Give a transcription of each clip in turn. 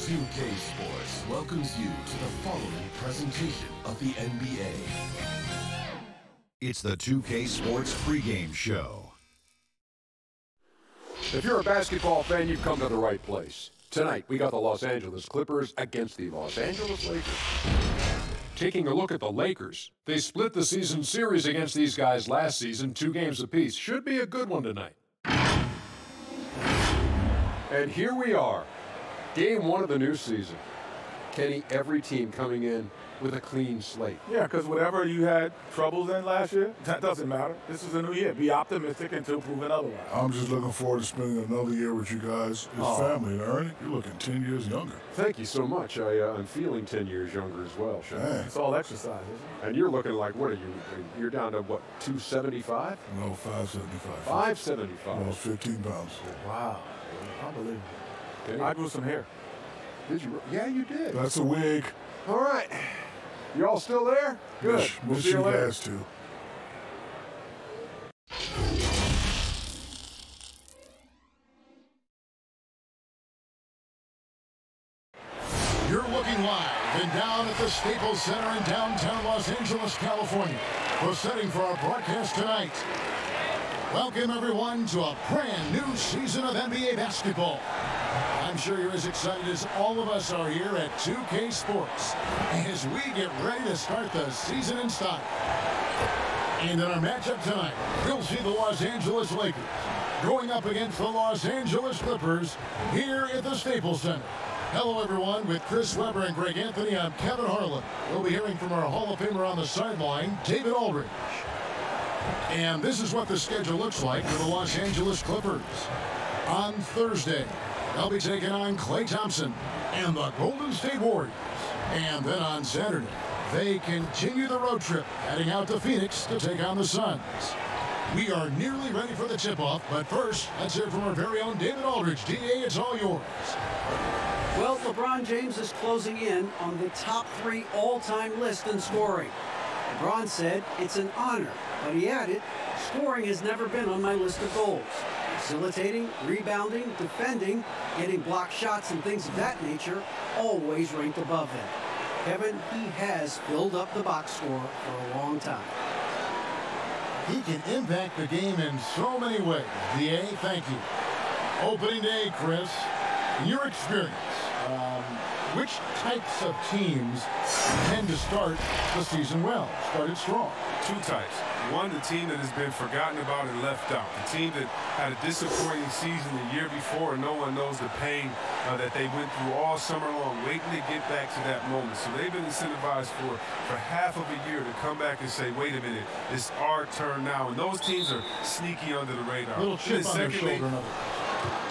2K Sports welcomes you to the following presentation of the NBA. It's the 2K Sports pregame show. If you're a basketball fan, you've come to the right place. Tonight, we got the Los Angeles Clippers against the Los Angeles Lakers. Taking a look at the Lakers, they split the season series against these guys last season, 2 games apiece. Should be a good one tonight. And here we are, game 1 of the new season. Kenny, every team coming in with a clean slate. Yeah, because whatever you had troubles in last year, that doesn't matter. This is a new year. Be optimistic until proven otherwise. I'm just looking forward to spending another year with you guys as family. Ernie, you're looking 10 years younger. Thank you so much. I'm feeling 10 years younger as well, Sean. It's all exercise, isn't it? And you're looking like, what are you? You're down to, what, 275? No, 575. 575. Almost 15 pounds. Wow. Unbelievable. Kenny? I grew some hair. Did you? Yeah, you did. That's a wig. All right. You all still there? Good. We'll Miss see you you later. guys too. You're looking live and down at the Staples Center in downtown Los Angeles, California. We're setting for our broadcast tonight. Welcome, everyone, to a brand new season of NBA basketball. I'm sure you're as excited as all of us are here at 2K Sports as we get ready to start the season in style. And in our matchup tonight, we'll see the Los Angeles Lakers going up against the Los Angeles Clippers here at the Staples Center. Hello, everyone. With Chris Webber and Greg Anthony, I'm Kevin Harlan. We'll be hearing from our Hall of Famer on the sideline, David Aldridge. And this is what the schedule looks like for the Los Angeles Clippers. On Thursday, they'll be taking on Klay Thompson and the Golden State Warriors. And then on Saturday, they continue the road trip, heading out to Phoenix to take on the Suns. We are nearly ready for the tip-off, but first, let's hear from our very own David Aldridge. DA, it's all yours. Well, LeBron James is closing in on the top 3 all-time list in scoring. LeBron said it's an honor, but he added, scoring has never been on my list of goals. Facilitating, rebounding, defending, getting block shots and things of that nature always ranked above him. Kevin, he has filled up the box score for a long time. He can impact the game in so many ways. DA, thank you. Opening day, Chris, in your experience, which types of teams tend to start the season well, started strong? 2 types. One, the team that has been forgotten about and left out. The team that had a disappointing season the year before, and no one knows the pain that they went through all summer long, waiting to get back to that moment. So they've been incentivized for half of a year to come back and say, wait a minute, it's our turn now. And those teams are sneaky under the radar. A little chip on their shoulder.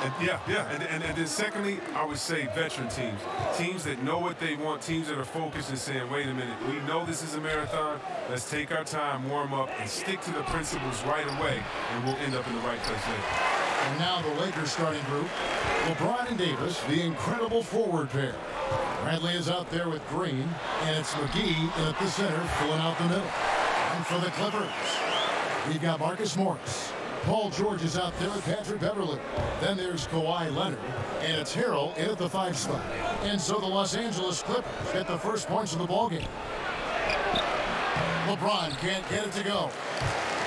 And then secondly, I would say veteran teams. Teams that know what they want, teams that are focused and saying, wait a minute, we know this is a marathon. Let's take our time, warm up, and stick to the principles right away, and we'll end up in the right place later. And now the Lakers starting group. LeBron and Davis, the incredible forward pair. Bradley is out there with Green, and it's McGee at the center, filling out the middle. And for the Clippers, we've got Marcus Morris. Paul George is out there with Patrick Beverley. Then there's Kawhi Leonard, and it's Harrell in at the 5 spot. And so the Los Angeles Clippers get the first points of the ballgame. LeBron can't get it to go.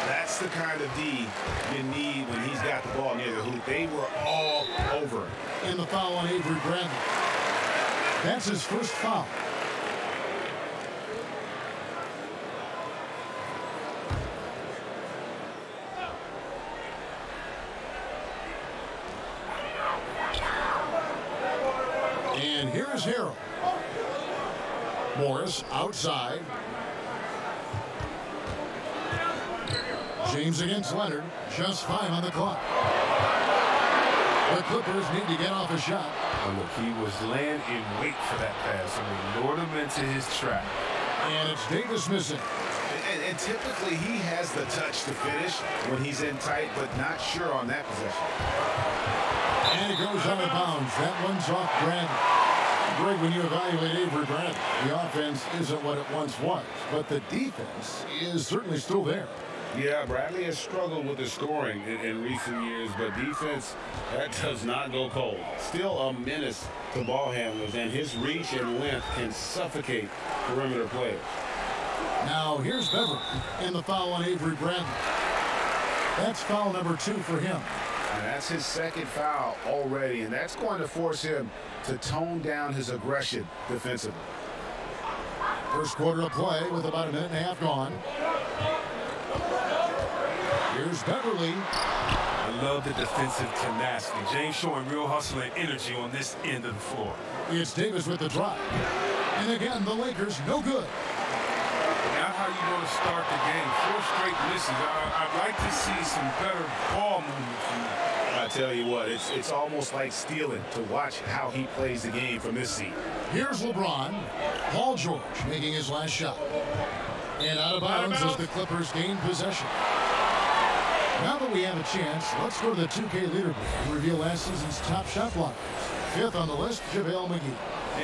That's the kind of D you need when he's got the ball near the hoop. They were all over it. And the foul on Avery Bradley. That's his first foul. And here is Harrell. Morris outside. James against Leonard. Just 5 on the clock. The Clippers need to get off a shot. And look, he was laying in wait for that pass. I mean, lured him into his trap. And it's Davis missing. And typically he has the touch to finish when he's in tight, but not sure on that possession. And it goes out of bounds. That one's off Bradley. Greg, when you evaluate Avery Bradley, the offense isn't what it once was, but the defense is certainly still there. Yeah, Bradley has struggled with the scoring in recent years, but defense, that does not go cold. Still a menace to ball handlers, and his reach and length can suffocate perimeter players. Now here's Beverly and the foul on Avery Bradley. That's foul number 2 for him. And that's his second foul already, and that's going to force him to tone down his aggression defensively. First quarter of play with about a minute and a half gone. Here's Beverly. I love the defensive tenacity. James showing real hustle and energy on this end of the floor. It's Davis with the drive. And again, the Lakers no good. Not how you want to start the game. 4 straight misses. I'd like to see some better ball movement from that. I tell you what, it's almost like stealing to watch how he plays the game from this seat. Here's LeBron. Paul George making his last shot. And out of bounds as the Clippers gain possession. Now that we have a chance, let's go to the 2K leaderboard and reveal last season's top shot blockers. 5th on the list, JaVale McGee.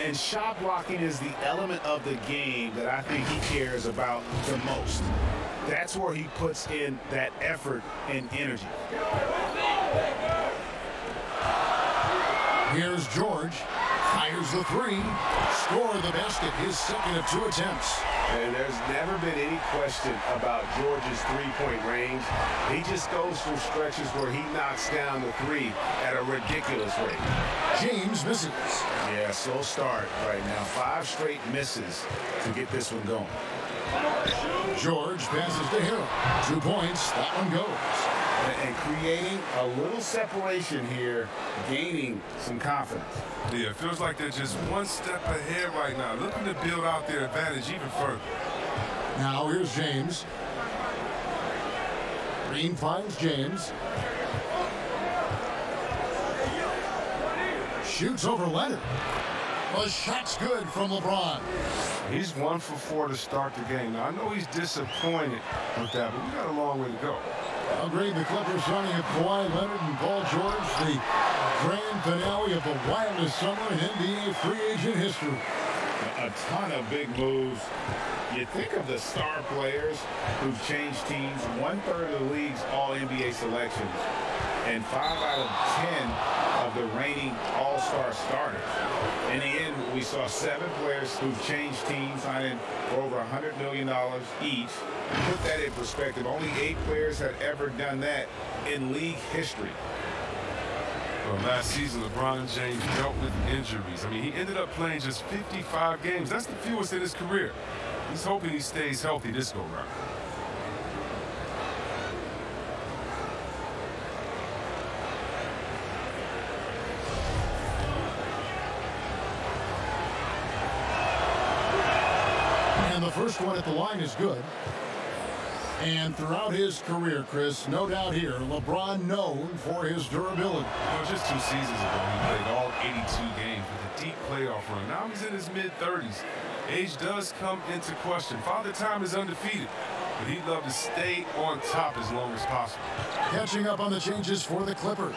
And shot blocking is the element of the game that I think he cares about the most. That's where he puts in that effort and energy. Here's George. Fires the 3. Score the basket, his second of 2 attempts. And there's never been any question about George's three-point range. He just goes through stretches where he knocks down the 3 at a ridiculous rate. James misses. Yeah, slow start right now. 5 straight misses to get this one going. George passes to Hill. 2 points. That one goes. And creating a little separation here, gaining some confidence. Yeah, it feels like they're just one step ahead right now, looking to build out their advantage even further. Now here's James. Green finds James. Shoots over Leonard. The shot's good from LeBron. He's 1 for 4 to start the game. Now, I know he's disappointed with that, but we got a long way to go. I'll grade the Clippers signing of Kawhi Leonard and Paul George, the grand finale of the wildest summer in NBA free agent history. A ton of big moves. You think of the star players who've changed teams, 1/3 of the league's all-NBA selections, and 5 out of 10 of the reigning all-star starters. In the end, we saw 7 players who've changed teams, signing for over $100 million each. Put that in perspective, only 8 players had ever done that in league history. Well, last season, LeBron James dealt with injuries. I mean, he ended up playing just 55 games. That's the fewest in his career. He's hoping he stays healthy this go-round. And the first one at the line is good. And throughout his career, Chris, no doubt here, LeBron known for his durability. Well, just 2 seasons ago, he played all 82 games with a deep playoff run. Now he's in his mid-30s. Age does come into question. Father Time is undefeated, but he'd love to stay on top as long as possible. Catching up on the changes for the Clippers.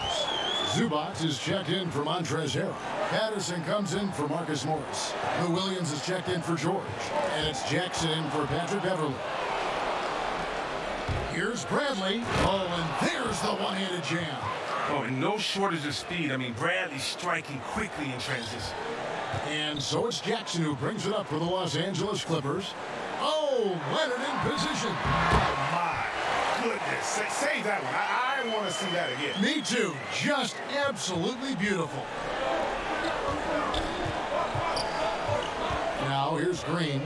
Zubac is checked in for Montrezl Harrell. Patterson comes in for Marcus Morris. Lou Williams is checked in for George. And it's Jackson in for Patrick Beverly. Here's Bradley. Oh, and there's the one-handed jam. Oh, and no shortage of speed. I mean, Bradley's striking quickly in transition. And so it's Jackson who brings it up for the Los Angeles Clippers. Oh, Leonard in position. Oh, my goodness. Save that one. I want to see that again. Me too. Just absolutely beautiful. Now here's Green.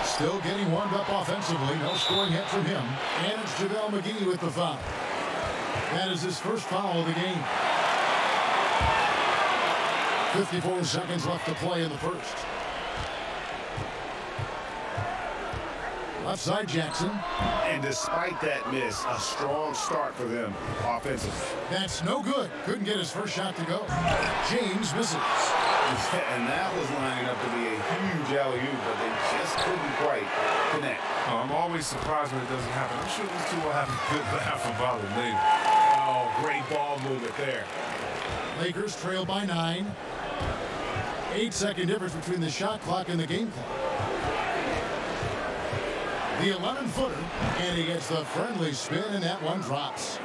Still getting warmed up offensively. No scoring hit from him. And it's JaVale McGee with the foul. That is his first foul of the game. 54 seconds left to play in the first. Left side Jackson. And despite that miss, a strong start for them offensively. That's no good. Couldn't get his first shot to go. James misses. And that was lining up to be a huge alley-oop, but they just couldn't quite connect. Oh, I'm always surprised when it doesn't happen. I'm sure these two will have a good laugh about it later. Oh, great ball movement there. Lakers trail by 9. 8-second difference between the shot clock and the game clock. The 11-footer, and he gets the friendly spin, and that one drops.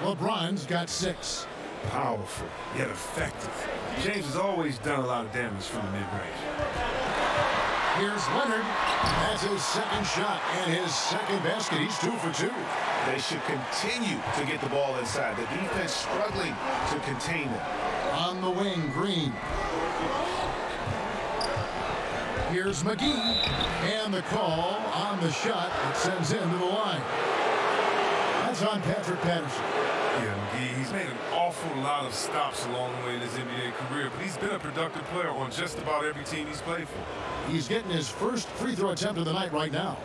LeBron's got 6. Powerful, yet effective. James has always done a lot of damage from the mid-range. Here's Leonard. That's his second shot and his second basket. He's 2 for 2. They should continue to get the ball inside. The defense struggling to contain them. On the wing, Green. Here's McGee. And the call on the shot that sends him to the line. That's on Patrick Patterson. Yeah, McGee, he's made an awful lot of stops along the way in his NBA career, but he's been a productive player on just about every team he's played for. He's getting his first free throw attempt of the night right now.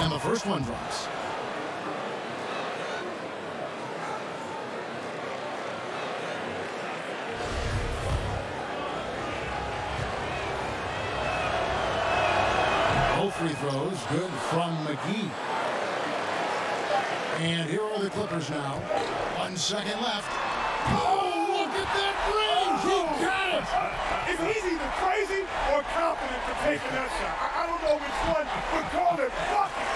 And the first one drops. Both free throws good from McGee. And here are the Clippers now. 1 second left. Oh, look at that range! He got it! If he's either crazy or confident for taking that shot. I don't know which one, but call it bucket.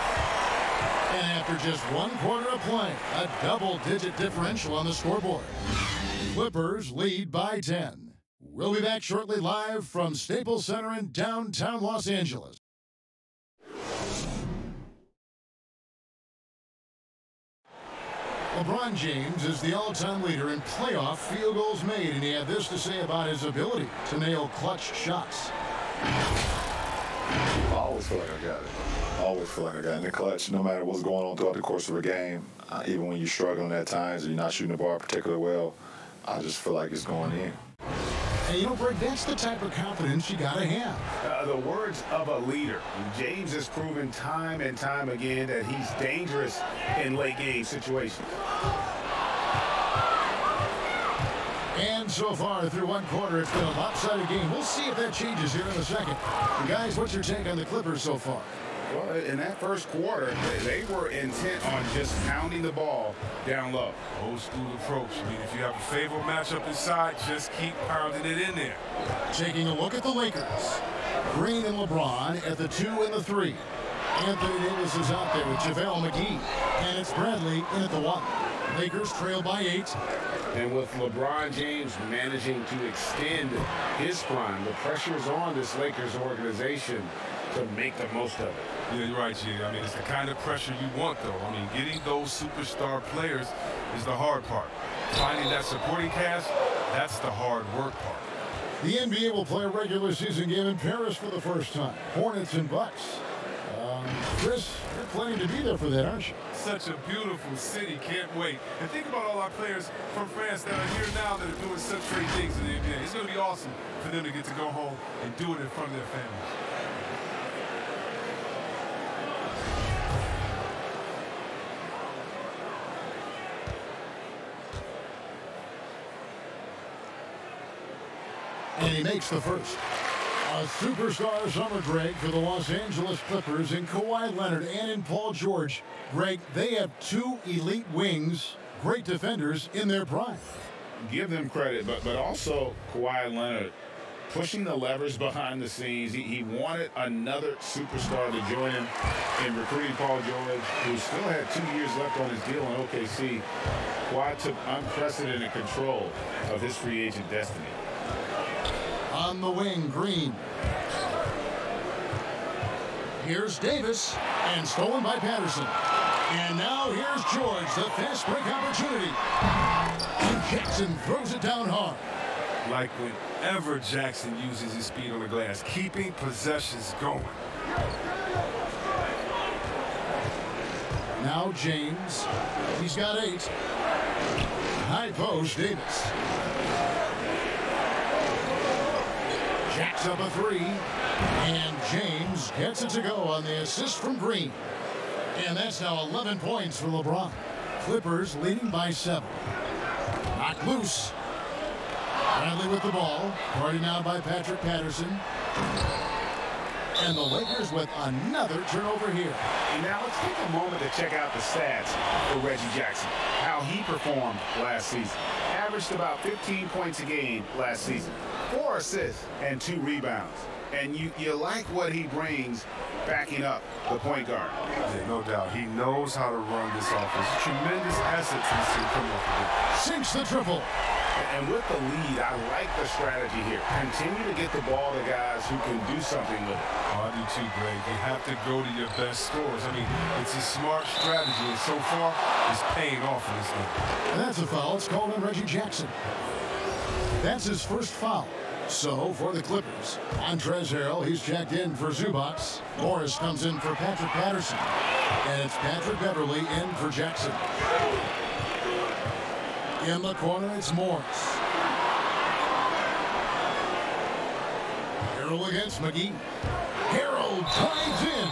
And after just 1 quarter of play, a double-digit differential on the scoreboard. Clippers lead by 10. We'll be back shortly live from Staples Center in downtown Los Angeles. LeBron James is the all-time leader in playoff field goals made, and he had this to say about his ability to nail clutch shots. I always feel like I got it. I always feel like I got it in the clutch, no matter what's going on throughout the course of a game. Even when you're struggling at times or you're not shooting the ball particularly well, I just feel like it's going in. And you know, Greg, that's the type of confidence you got to have. The words of a leader. James has proven time and time again that he's dangerous in late game situations. And so far through 1 quarter, it's been a lopsided game. We'll see if that changes here in a second. And guys, what's your take on the Clippers so far? Well, in that first quarter, they were intent on just pounding the ball down low. Old school approach. I mean, if you have a favorable matchup inside, just keep pounding it in there. Taking a look at the Lakers. Green and LeBron at the 2 and the 3. Anthony Davis is out there with JaVale McGee. And it's Bradley in at the 1. Lakers trail by 8. And with LeBron James managing to extend his prime, the pressure is on this Lakers organization to make the most of it. Yeah, you're right, G. I mean, it's the kind of pressure you want, though. I mean, getting those superstar players is the hard part. Finding that supporting cast, that's the hard work part. The NBA will play a regular season game in Paris for the first time. Hornets and Bucks. Chris, you're planning to be there for that, aren't you? Such a beautiful city. Can't wait. And think about all our players from France that are here now that are doing such great things in the NBA. It's going to be awesome for them to get to go home and do it in front of their families. And he makes the first. A superstar summer, Greg, for the Los Angeles Clippers in Kawhi Leonard and in Paul George. Greg, they have 2 elite wings, great defenders in their prime. Give them credit, but also Kawhi Leonard pushing the levers behind the scenes. He wanted another superstar to join him in recruiting Paul George, who still had 2 years left on his deal in OKC. Kawhi took unprecedented control of his free agent destiny. On the wing, Green. Here's Davis, and stolen by Patterson. And now here's George, the fast break opportunity. And Jackson throws it down hard. Like whenever Jackson uses his speed on the glass, keeping possessions going. Now James, he's got 8. High post, Davis. Jacks up a 3, and James gets it to go on the assist from Green. And that's now 11 points for LeBron. Clippers leading by 7. Knocked loose. Bradley with the ball, guarded now by Patrick Patterson. And the Lakers with another turnover here. And now let's take a moment to check out the stats for Reggie Jackson, how he performed last season. Averaged about 15 points a game last season, 4 assists and 2 rebounds. And you like what he brings backing up the point guard. Yeah, no doubt. He knows how to run this offense. Tremendous assets he's seen coming off the bench. Sinks the triple. And with the lead, I like the strategy here. Continue to get the ball to guys who can do something with it. Oh, I do too, Greg. You have to go to your best scorers. I mean, it's a smart strategy, and so far, it's paying off in this game. And that's a foul. It's called on Reggie Jackson. That's his first foul. So, for the Clippers, Montrezl Harrell, he's checked in for Zubac. Morris comes in for Patrick Patterson. And it's Patrick Beverly in for Jackson. In the corner, it's Morris. Harrell against McGee. Harrell drives in.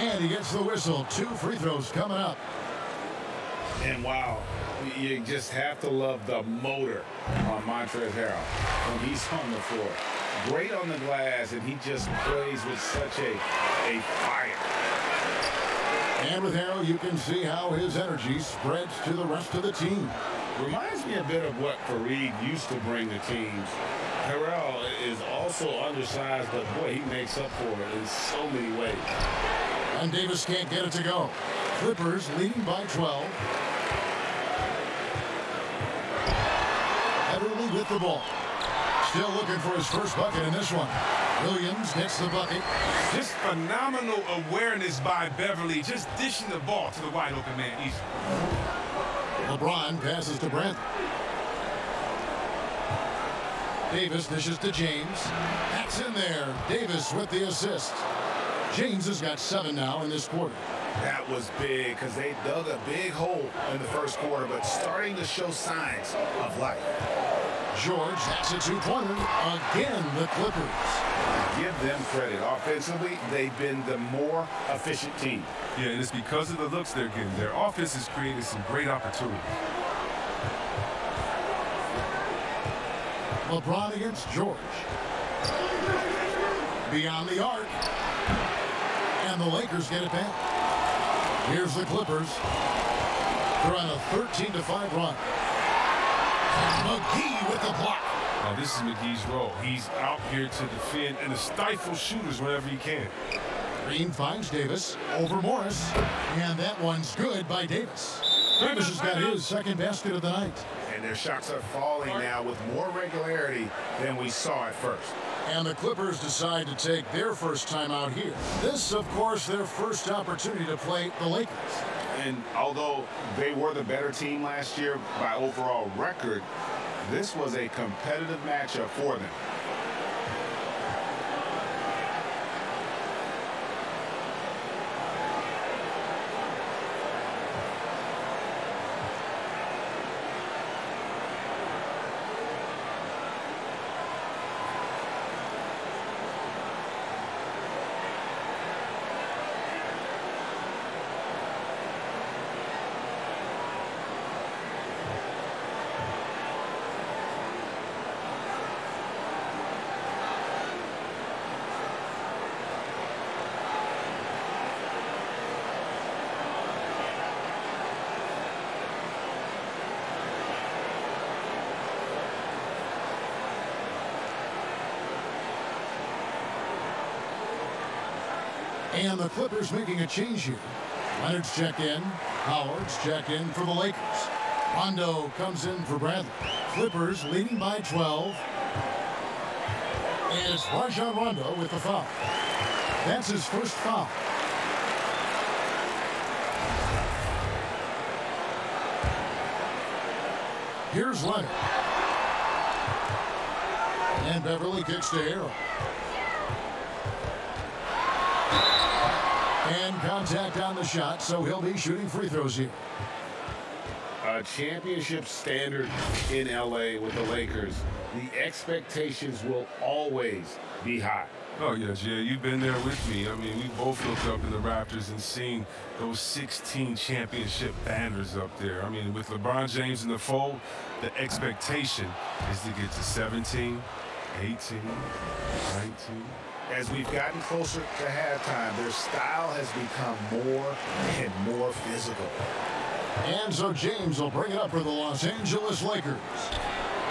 And he gets the whistle. 2 free throws coming up. And wow, you just have to love the motor on Montrezl Harrell when he's on the floor. Great on the glass, and he just plays with such a fire. And with Harrell, you can see how his energy spreads to the rest of the team. Reminds me a bit of what Fareed used to bring to teams. Harrell is also undersized, but boy, he makes up for it in so many ways. And Davis can't get it to go. Clippers leading by 12. Beverly with the ball. Still looking for his first bucket in this one. Williams gets the bucket. Just phenomenal awareness by Beverly, just dishing the ball to the wide open man easily. LeBron passes to Brent. Davis dishes to James. That's in there. Davis with the assist. James has got 7 now in this quarter. That was big because they dug a big hole in the first quarter, but starting to show signs of life. George, that's a 2-pointer. Again, the Clippers. Give them credit. Offensively, they've been the more efficient team. Yeah, and it's because of the looks they're getting. Their offense has created some great opportunities. LeBron against George. Beyond the arc. And the Lakers get it back. Here's the Clippers. They're on a 13-5 run. McGee with the block. Now, this is McGee's role. He's out here to defend and to stifle shooters whenever he can. Green finds Davis over Morris. And that one's good by Davis. Davis has got his second basket of the night. And their shots are falling now with more regularity than we saw at first. And the Clippers decide to take their first time out here. This, of course, their first opportunity to play the Lakers. And although they were the better team last year by overall record, this was a competitive matchup for them. And the Clippers making a change here. Leonard's checked in. Howard's checked in for the Lakers. Rondo comes in for Bradley. Clippers leading by 12. And it's Rajon Rondo with the foul. That's his first foul. Here's Leonard. And Beverly kicks to Harrell. And contact on the shot, so he'll be shooting free throws here. A championship standard in LA with the Lakers. The expectations will always be high. Oh, yeah, Jay, you've been there with me. I mean, we both looked up in the Raptors and seen those 16 championship banners up there. I mean, with LeBron James in the fold, the expectation is to get to 17, 18, 19. As we've gotten closer to halftime, their style has become more and more physical. And so James will bring it up for the Los Angeles Lakers.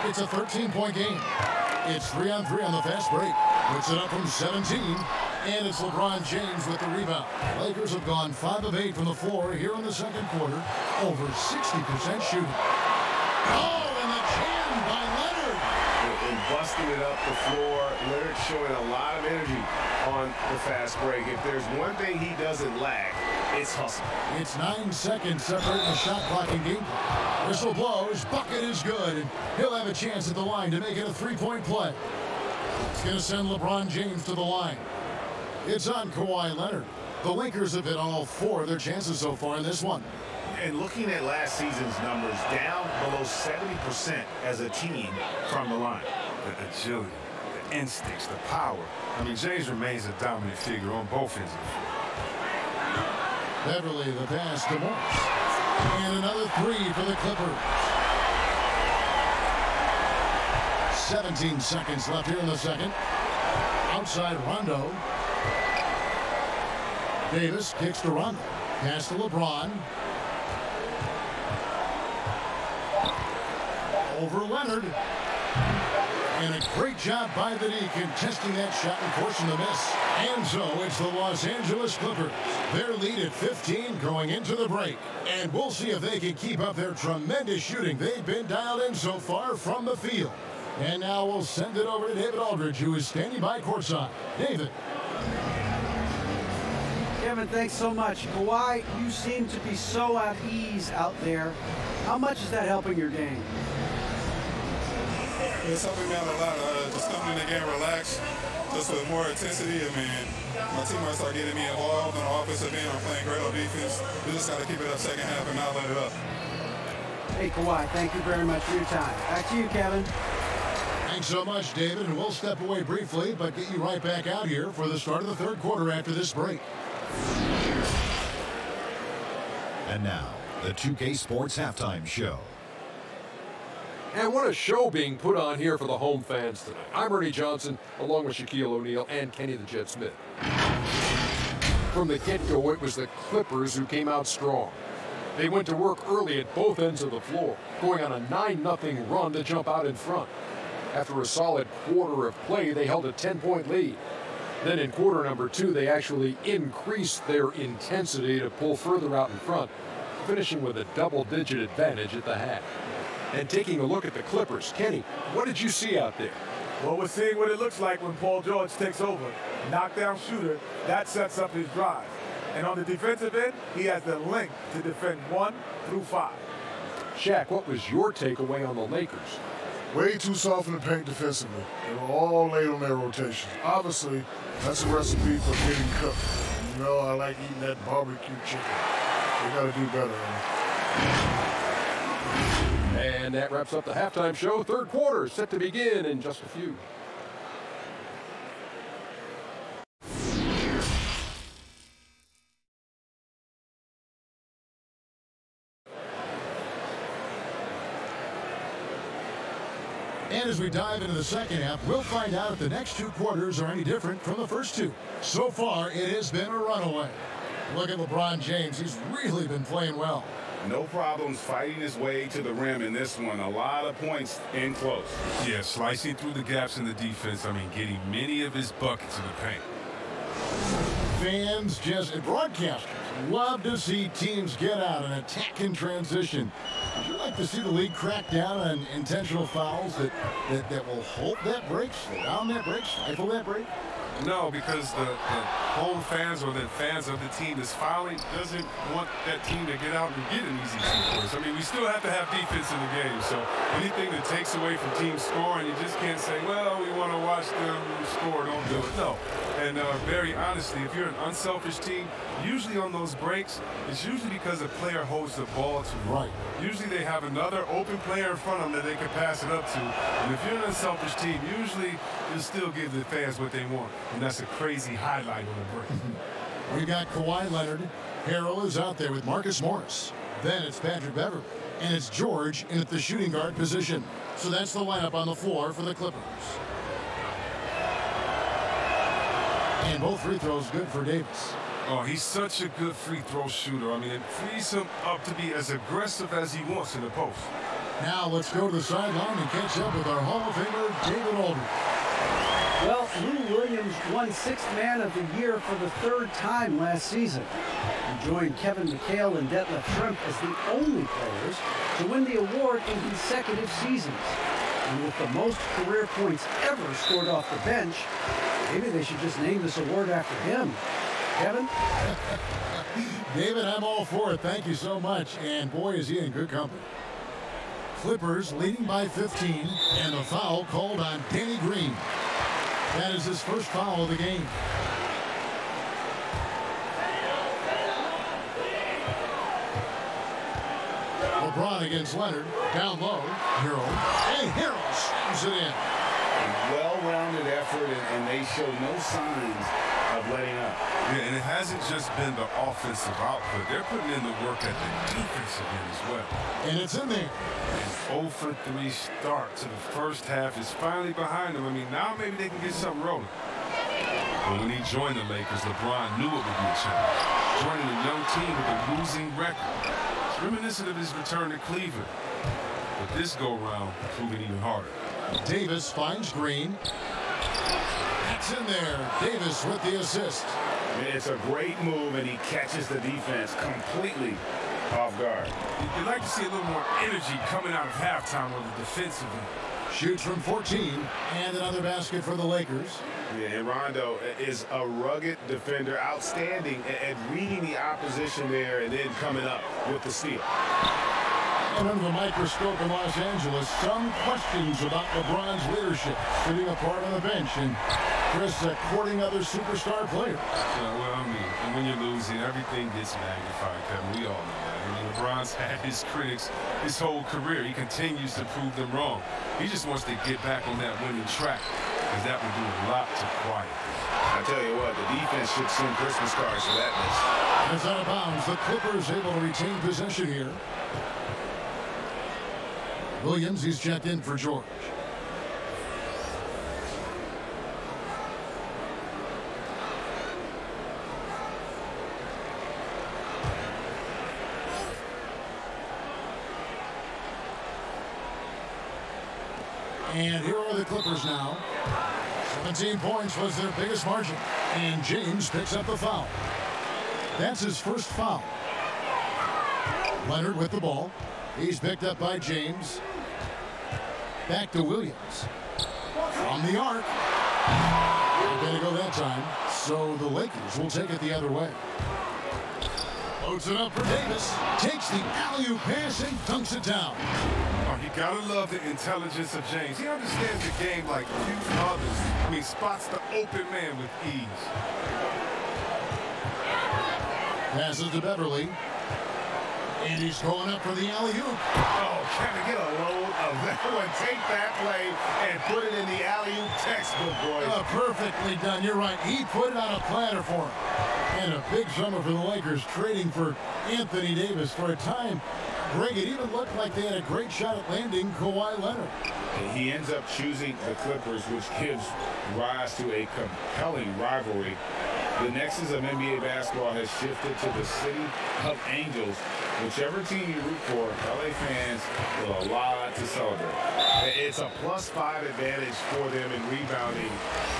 It's a 13-point game. It's 3-on-3 on the fast break. Puts it up from 17. And it's LeBron James with the rebound. Lakers have gone 5 of 8 from the floor here in the second quarter. Over 60% shooting. Oh, and the jam by Leonard. And busting it up the floor. Leonard showing a lot of energy on the fast break. If there's one thing he doesn't lack, it's hustle. It's 9 seconds separating the shot clock and game clock. Whistle blows, bucket is good, and he'll have a chance at the line to make it a 3-point play. It's going to send LeBron James to the line. It's on Kawhi Leonard. The Lakers have hit all 4 of their chances so far in this one. And looking at last season's numbers, down below 70% as a team from the line. The agility, the instincts, the power. I mean, James remains a dominant figure on both ends of the floor. Beverly, the pass to Morris. And another 3 for the Clippers. 17 seconds left here in the second. Outside Rondo. Davis kicks to Rondo. Pass to LeBron. Over Leonard. And a great job by the D contesting that shot and forcing the miss. And so it's the Los Angeles Clippers. Their lead at 15 going into the break. And we'll see if they can keep up their tremendous shooting they've been dialed in so far from the field. And now we'll send it over to David Aldridge, who is standing by courtside. David. Kevin, thanks so much. Kawhi, you seem to be so at ease out there. How much is that helping your game? It's helping me out a lot. Just coming in the game relaxed, just with more intensity. I mean, my teammates are getting me involved on the offensive end. I'm playing great on defense. We just got to keep it up second half and not let it up. Hey, Kawhi, thank you very much for your time. Back to you, Kevin. Thanks so much, David. And we'll step away briefly, but get you right back out here for the start of the third quarter after this break. And now, the 2K Sports Halftime Show. And what a show being put on here for the home fans tonight. I'm Ernie Johnson, along with Shaquille O'Neal and Kenny the Jet Smith. From the get-go, it was the Clippers who came out strong. They went to work early at both ends of the floor, going on a 9-0 run to jump out in front. After a solid quarter of play, they held a 10-point lead. Then in quarter number 2, they actually increased their intensity to pull further out in front, finishing with a double-digit advantage at the half. And taking a look at the Clippers, Kenny, what did you see out there? Well, we're seeing what it looks like when Paul George takes over. Knockdown shooter, that sets up his drive. And on the defensive end, he has the length to defend 1 through 5. Shaq, what was your takeaway on the Lakers? Way too soft in the paint defensively. They were all late on their rotation. Obviously, that's a recipe for getting cooked. You know, I like eating that barbecue chicken. They got to do better. And that wraps up the halftime show. Third quarter set to begin in just a few. And as we dive into the second half, we'll find out if the next 2 quarters are any different from the first 2. So far, it has been a runaway. Look at LeBron James. He's really been playing well. No problems fighting his way to the rim in this one. A lot of points in close. Yeah, slicing through the gaps in the defense. I mean, getting many of his buckets in the paint. Fans, and broadcasters love to see teams get out and attack in transition. Would you like to see the league crack down on intentional fouls that will hold that break, slow down that break, stifle that break? No, because the home fans or the fans of the team that's fouling doesn't want that team to get out and get an easy 2 points. I mean, we still have to have defense in the game. So anything that takes away from team scoring, you just can't say, well, we want to watch them score. Don't do it. No. And very honestly, if you're an unselfish team, usually on those breaks, it's usually because a player holds the ball too long. Usually they have another open player in front of them that they can pass it up to. And if you're an unselfish team, usually you'll still give the fans what they want. And that's a crazy highlight on the break. We've got Kawhi Leonard. Harrell is out there with Marcus Morris. Then it's Patrick Beverly. And it's George in at the shooting guard position. So that's the lineup on the floor for the Clippers. And both free throws good for Davis. Oh, he's such a good free throw shooter. I mean, it frees him up to be as aggressive as he wants in the post. Now let's go to the sideline and catch up with our Hall of Famer, David Aldridge. Well, Lou Williams won Sixth Man of the Year for the third time last season. He joined Kevin McHale and Detlef Schrempf as the only players to win the award in consecutive seasons. And with the most career points ever scored off the bench, maybe they should just name this award after him. Kevin? David, I'm all for it. Thank you so much. And boy, is he in good company. Clippers leading by 15, and a foul called on Danny Green. That is his first foul of the game. LeBron against Leonard. Down low. Hero. And Hero slams it in. Well-rounded effort, and they show no signs of letting up. Yeah, and it hasn't just been the offensive output. They're putting in the work at the defensive end as well. And it's in there. An 0 for 3 start to the first half is finally behind them. I mean, now maybe they can get something rolling. But when he joined the Lakers, LeBron knew it would be a challenge. Joining a young team with a losing record. It's reminiscent of his return to Cleveland. But this go-round proving even harder. Davis finds Green. That's in there. Davis with the assist. It's a great move, and he catches the defense completely off guard. You'd like to see a little more energy coming out of halftime on the defensive end. Shoots from 14, and another basket for the Lakers. Yeah, and Rondo is a rugged defender, outstanding at reading the opposition there and then coming up with the steal. And under the microscope in Los Angeles, some questions about LeBron's leadership, sitting apart on the bench, and Chris courting other superstar players. Yeah, well, I mean, when you're losing, everything gets magnified, Kevin. We all know that. I mean, LeBron's had his critics his whole career. He continues to prove them wrong. He just wants to get back on that winning track, because that would do a lot to quiet them. I tell you what, the defense should send Christmas cards for that miss. It's out of bounds. The Clippers able to retain possession here. Williams, he's checked in for George. And here are the Clippers now. 17 points was their biggest margin. And James picks up the foul. That's his first foul. Leonard with the ball. He's picked up by James. Back to Williams. From the arc. Not going to go that time. So the Lakers will take it the other way. Loads it up for Davis. Takes the alley-oop pass and dunks it down. Oh, you gotta love the intelligence of James. He understands the game like few others. I mean, spots the open man with ease. Passes to Beverly. And he's going up for the alley-oop. Oh, can I get a load of that one? Take that play and put it in the alley-oop textbook, boys. Perfectly done. You're right. He put it on a platter for him. And a big summer for the Lakers, trading for Anthony Davis. For a time, Greg, it even looked like they had a great shot at landing Kawhi Leonard. He ends up choosing the Clippers, which gives rise to a compelling rivalry. The nexus of NBA basketball has shifted to the city of Angels. Whichever team you root for, LA fans will have a lot to celebrate. It's a +5 advantage for them in rebounding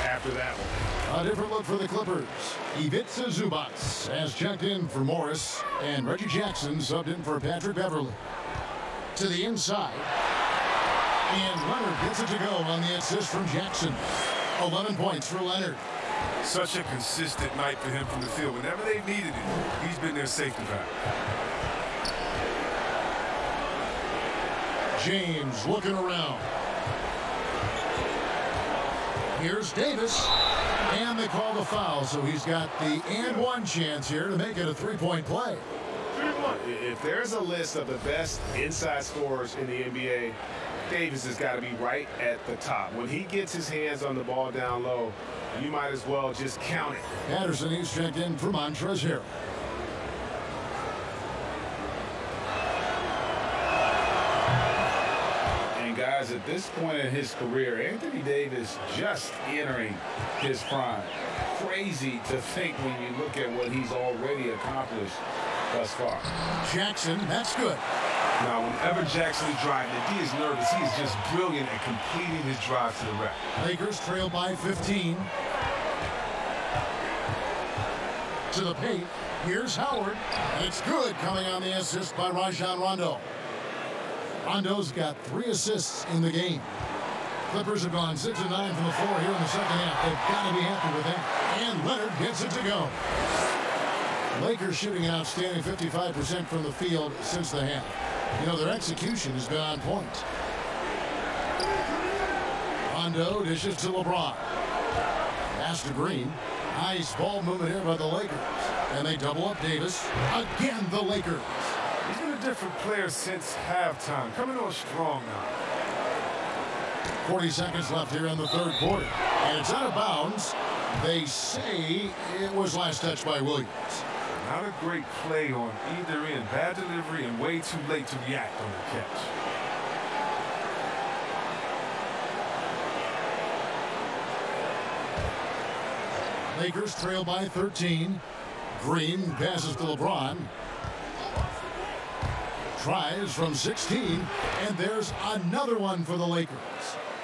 after that one. A different look for the Clippers. Ivica Zubac has checked in for Morris, and Reggie Jackson subbed in for Patrick Beverly. To the inside. And Leonard gets it to go on the assist from Jackson. 11 points for Leonard. Such a consistent night for him from the field. Whenever they've needed it, he's been their safety valve. James looking around. Here's Davis. And they call the foul, so he's got the and one chance here to make it a three-point play. If there's a list of the best inside scorers in the NBA, Davis has got to be right at the top. When he gets his hands on the ball down low, you might as well just count it. Patterson, he's checked in for Montrezl Harrell. And guys, guys, at this point in his career, Anthony Davis just entering his prime. Crazy to think when you look at what he's already accomplished thus far. Jackson, that's good. Now, whenever Jackson is driving, if he is nervous, he is just brilliant at completing his drive to the rack. Lakers trail by 15. To the paint. Here's Howard. It's good, coming on the assist by Rajon Rondo. Rondo's got 3 assists in the game. Clippers have gone 6 of 9 from the floor here in the second half. They've got to be happy with that. And Leonard gets it to go. Lakers shooting an outstanding 55% from the field since the half. You know, their execution has been on point. Rondo dishes to LeBron. Pass to Green. Nice ball movement here by the Lakers. And they double up Davis. Again, the Lakers. He's been a different player since halftime. Coming on strong now. 40 seconds left here in the third quarter. And it's out of bounds. They say it was last touched by Williams. Not a great play on either end. Bad delivery and way too late to react on the catch. Lakers trail by 13. Green passes to LeBron. Tries from 16. And there's another one for the Lakers.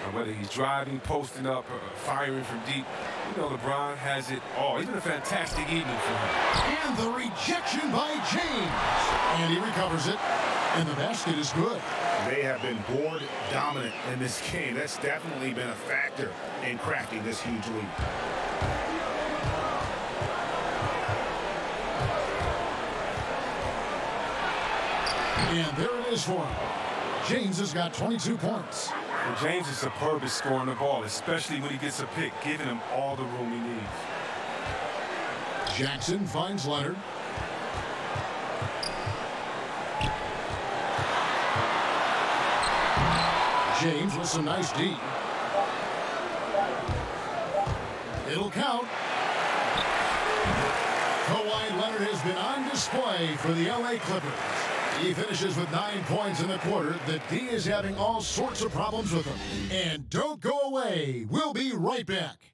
And whether he's driving, posting up, or firing from deep, you know LeBron has it all. He's been a fantastic evening for him. And the rejection by James. And he recovers it. And the basket is good. They have been board dominant in this game. That's definitely been a factor in crafting this huge lead. And there it is for him. James has got 22 points. And James is superb at scoring the ball, especially when he gets a pick, giving him all the room he needs. Jackson finds Leonard. James with some nice D. It'll count. Kawhi Leonard has been on display for the LA Clippers. He finishes with 9 points in the quarter. The D is having all sorts of problems with him. And don't go away. We'll be right back.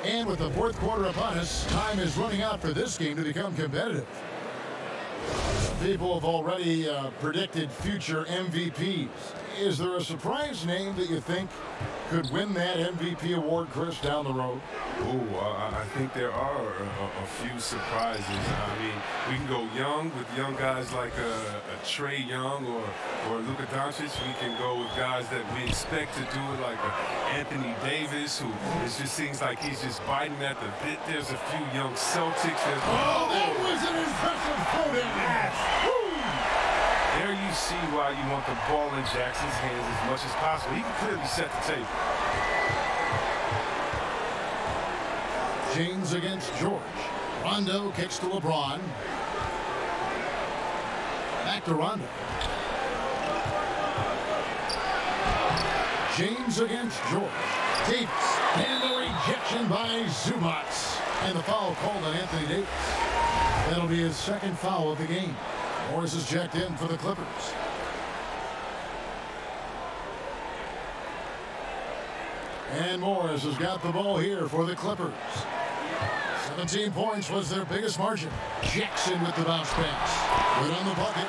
And with the fourth quarter upon us, time is running out for this game to become competitive. People have already predicted future MVPs. Is there a surprise name that you think could win that MVP award, Chris, down the road? I think there are a few surprises. I mean, we can go young with young guys like a Trae Young or Luka Doncic. We can go with guys that we expect to do it, like Anthony Davis, who it just seems like he's just biting at the bit. There's a few young Celtics. That was an impressive photo. There you see why you want the ball in Jackson's hands as much as possible. He can clearly set the table. James against George. Rondo kicks to LeBron. Back to Rondo. James against George. Davis. And the rejection by Zubac. And the foul called on Anthony Davis. That'll be his second foul of the game. Morris is checked in for the Clippers. And Morris has got the ball here for the Clippers. 17 points was their biggest margin. Jackson with the bounce pass. Good on the bucket.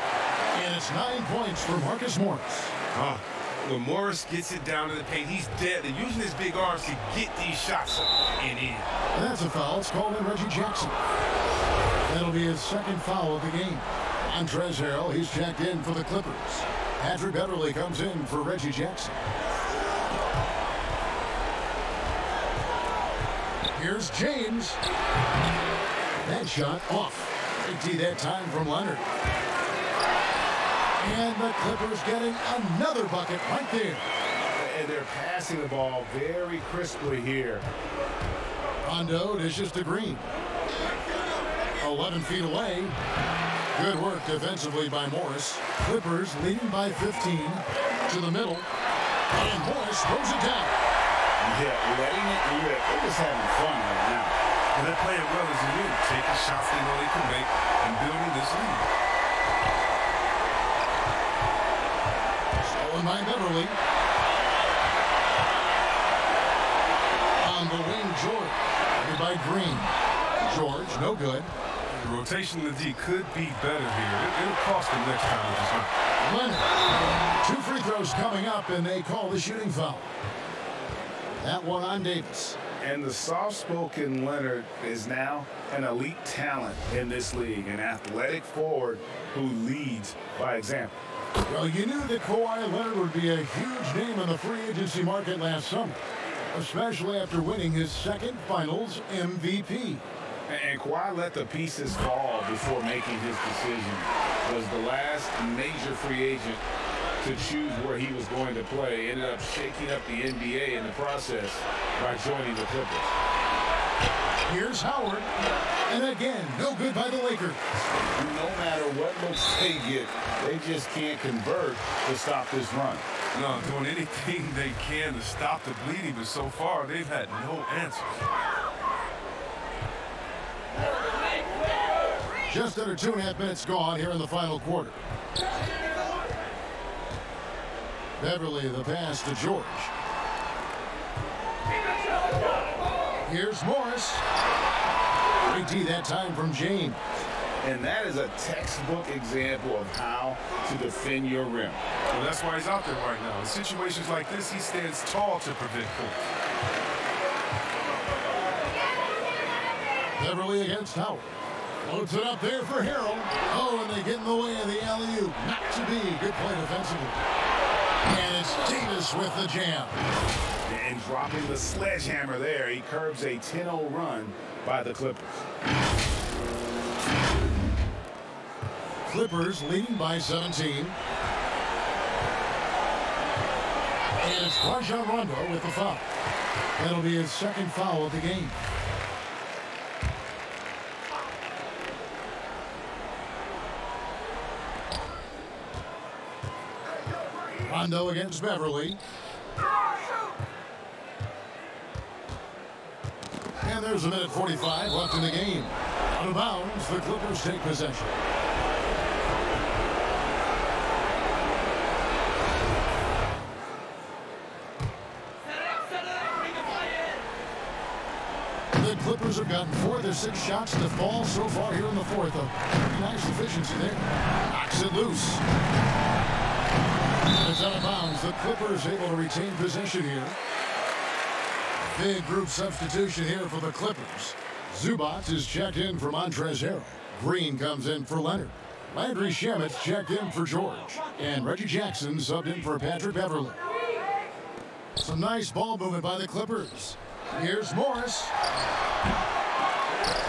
And it's 9 points for Marcus Morris. When Morris gets it down to the paint, he's dead. They're using his big arms to get these shots up and in. And that's a foul. It's called on Reggie Jackson. That'll be his second foul of the game. Montrezl Harrell, he's checked in for the Clippers. Patrick Beverley comes in for Reggie Jackson. Here's James. That shot off. Big D that time from Leonard. And the Clippers getting another bucket right there. And they're passing the ball very crisply here. Rondo dishes to Green. 11 feet away. Good work defensively by Morris. Clippers leading by 15 to the middle. And Morris throws it down. Yeah, letting it rip. They're just having fun right now. And they're playing well as a unit, taking shots they know they can make and building this lead. Stolen by Beverly. On the wing, George. Covered by Green. George, no good. The rotation in the D could be better here. It'll cost them next time. It's not. Leonard. 2 free throws coming up, and they call the shooting foul. That one on Davis. And the soft-spoken Leonard is now an elite talent in this league, an athletic forward who leads by example. Well, you knew that Kawhi Leonard would be a huge name on the free agency market last summer, especially after winning his second Finals MVP. And Kawhi let the pieces fall before making his decision. Was the last major free agent to choose where he was going to play. Ended up shaking up the NBA in the process by joining the Clippers. Here's Howard. And again, no good by the Lakers. No matter what looks they get, they just can't convert to stop this run. No, doing anything they can to stop the bleeding, but so far they've had no answers. Just under 2.5 minutes gone here in the final quarter. Beverly, the pass to George. Here's Morris. Great D that time from James. And that is a textbook example of how to defend your rim. Well, that's why he's out there right now. In situations like this, he stands tall to prevent points. Beverly against Howard. Loads it up there for Harrell. Oh, and they get in the way of the alley-oop. Not to be. Good play defensively. And it's Davis with the jam. And dropping the sledgehammer there, he curbs a 10-0 run by the Clippers. Clippers leading by 17. And it's Rajon Rondo with the foul. That'll be his second foul of the game. Rondo against Beverly. And there's 1:45 left in the game. Out of bounds, the Clippers take possession. The Clippers have gotten 4 of their 6 shots to fall so far here in the fourth. A nice efficiency there. Knocks it loose. It's out of bounds. The Clippers able to retain possession here. Big group substitution here for the Clippers. Zubac is checked in for Montrezl Harrell. Green comes in for Leonard. Landry Shamet's checked in for George. And Reggie Jackson subbed in for Patrick Beverly. Some nice ball movement by the Clippers. Here's Morris.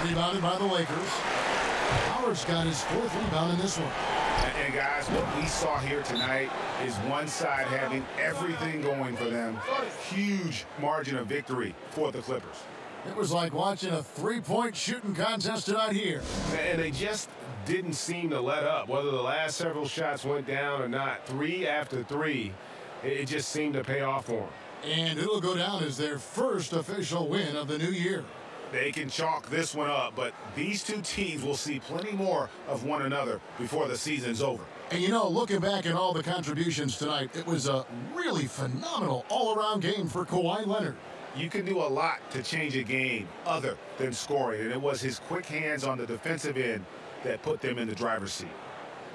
Rebounded by the Lakers. Howard's got his 4th rebound in this one. And guys, what we saw here tonight is one side having everything going for them. Huge margin of victory for the Clippers. It was like watching a 3-point shooting contest tonight here. And they just didn't seem to let up. Whether the last several shots went down or not, 3 after 3, it just seemed to pay off for them. And it'll go down as their first official win of the new year. They can chalk this one up, but these two teams will see plenty more of one another before the season's over. And you know, looking back at all the contributions tonight, it was a really phenomenal all-around game for Kawhi Leonard. You can do a lot to change a game other than scoring, and it was his quick hands on the defensive end that put them in the driver's seat.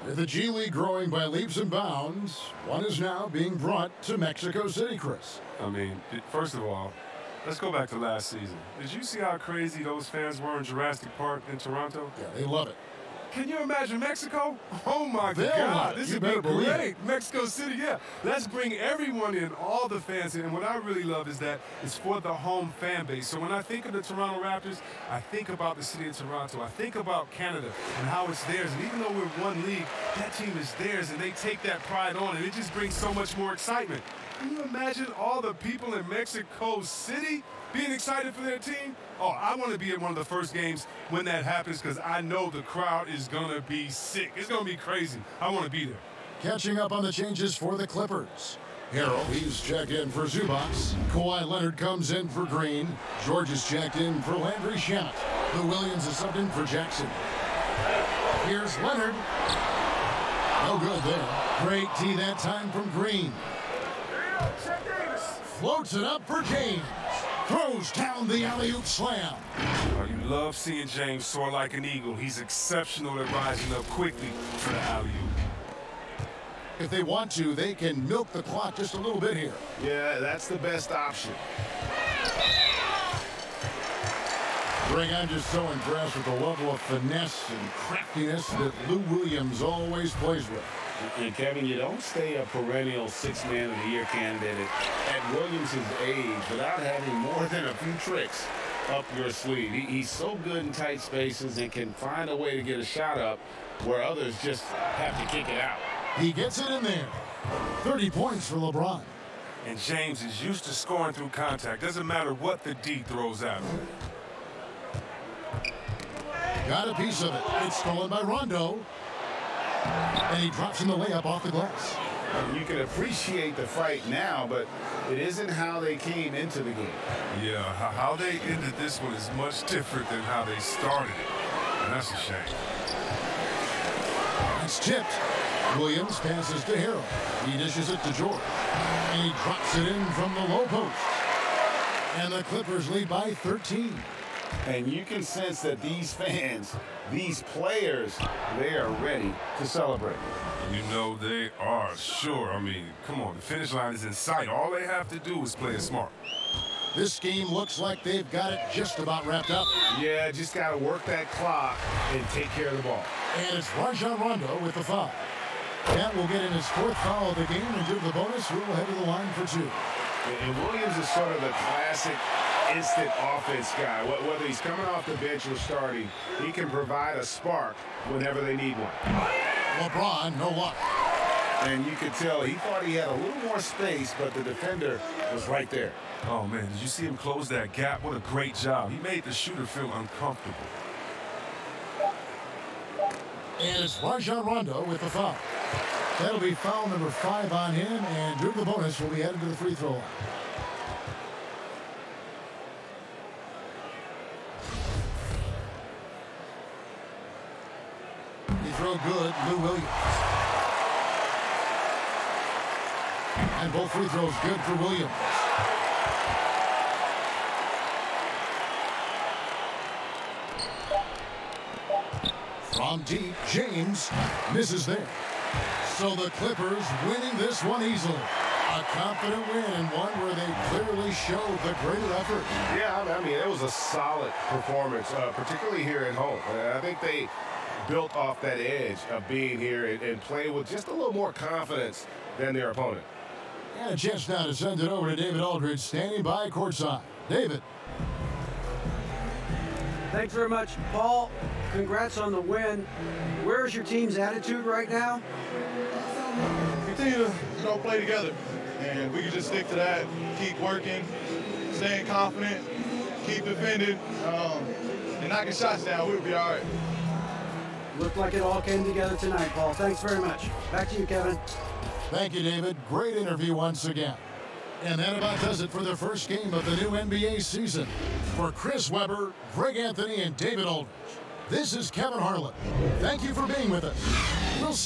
With the G League growing by leaps and bounds, one is now being brought to Mexico City, Chris. I mean, first of all, let's go back to last season. Did you see how crazy those fans were in Jurassic Park in Toronto? Yeah, they love it. Can you imagine Mexico? Oh, my They'll God. This would be great. It. Mexico City, yeah. Let's bring everyone in, all the fans in. And what I really love is that it's for the home fan base. So when I think of the Toronto Raptors, I think about the city of Toronto. I think about Canada and how it's theirs. And even though we're one league, that team is theirs, and they take that pride on, and it just brings so much more excitement. Can you imagine all the people in Mexico City being excited for their team? Oh, I want to be at one of the first games when that happens because I know the crowd is going to be sick. It's going to be crazy. I want to be there. Catching up on the changes for the Clippers. Harrell, he's checked in for Zubac. Kawhi Leonard comes in for Green. George is checked in for Landry Shamet. Lou Williams is subbed in for Jackson. Here's Leonard. No good there. Great tee that time from Green. Floats it up for James. Throws down the alley-oop slam. Oh, you love seeing James soar like an eagle. He's exceptional at rising up quickly for the alley-oop. If they want to, they can milk the clock just a little bit here. Yeah, that's the best option. Greg, I'm just so impressed with the level of finesse and craftiness that Lou Williams always plays with. And Kevin, you don't stay a perennial six-man of the year candidate at Williams' age without having more than a few tricks up your sleeve. He's so good in tight spaces and can find a way to get a shot up where others just have to kick it out. He gets it in there. 30 points for LeBron. And James is used to scoring through contact. Doesn't matter what the D throws at him. Got a piece of it. It's stolen by Rondo. And he drops in the layup off the glass. You can appreciate the fight now, but it isn't how they came into the game. Yeah, how they ended this one is much different than how they started it. And that's a shame. It's tipped. Williams passes to Harrell. He dishes it to George. And he drops it in from the low post. And the Clippers lead by 13. And you can sense that these fans, these players, they are ready to celebrate. You know they are, sure. I mean, come on, the finish line is in sight. All they have to do is play it smart. This game looks like they've got it just about wrapped up. Yeah, just got to work that clock and take care of the ball. And it's Rajon Rondo with the foul. That will get in his fourth foul of the game, and due to the bonus, we'll head to the line for two. And Williams is sort of the classic instant offense guy. Whether he's coming off the bench or starting, he can provide a spark whenever they need one. LeBron, no luck. And you could tell he thought he had a little more space, but the defender was right there. Oh, man, did you see him close that gap? What a great job. He made the shooter feel uncomfortable. And it's Rajon Rondo with the foul. That'll be foul number 5 on him, and due to the bonus, we'll be headed to the free throw line. He throw good, Lou Williams. And both free throws good for Williams. From deep, James misses there. So the Clippers winning this one easily. A confident win and one where they clearly showed the greater effort. Yeah, I mean, it was a solid performance, particularly here at home. I think they built off that edge of being here and playing with just a little more confidence than their opponent. And a chance now to send it over to David Aldridge, standing by courtside. David. Thanks very much, Paul. Congrats on the win. Where's your team's attitude right now? Continue to play together, and we can just stick to that. Keep working, staying confident, keep defending, and knocking shots down. We'll be all right. Looked like it all came together tonight, Paul. Thanks very much. Back to you, Kevin. Thank you, David. Great interview once again. And that about does it for the first game of the new NBA season. For Chris Webber, Greg Anthony, and David Aldridge, this is Kevin Harlan. Thank you for being with us. We'll see